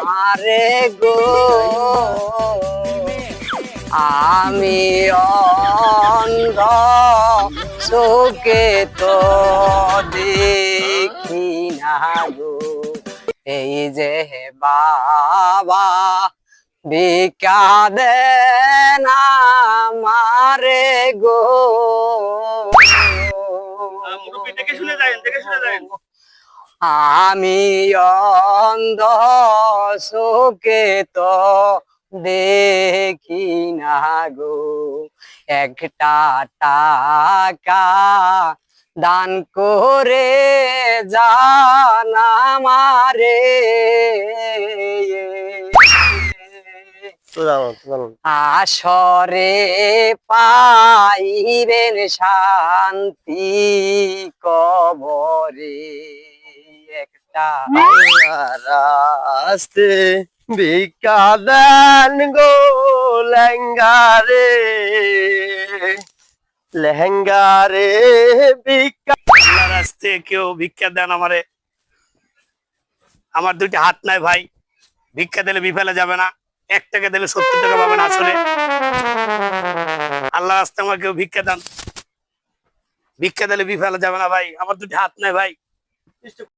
মারে গো আমি অন্ধ চোখে তো দেখি না গো এই যে বাবা ভিক্ষা দেন আমারে গো আমি অন্ধ চোখে তো দেখি না গো একটা টাকা দান করে জান আমারে আসরে পাইবেন শান্তি কবরে একটা রাস্তে ভিক্ষা দেন গো লেঙ্গারে লেহেঙ্গারে ভিক্ষা আল্লাহর রাস্তে কেউ ভিক্ষা দেন আমারে। আমার দুইটা হাত নাই ভাই, ভিক্ষা দিলে বিফলে যাবে না। 1 টাকা দিলে 70 টাকা পাবেন আসলে। আল্লাহর রাস্তে আমার কেউ ভিক্ষা দেন, ভিক্ষা দিলে বিফলে যাবে না ভাই। আমার দুইটা হাত নাই ভাই।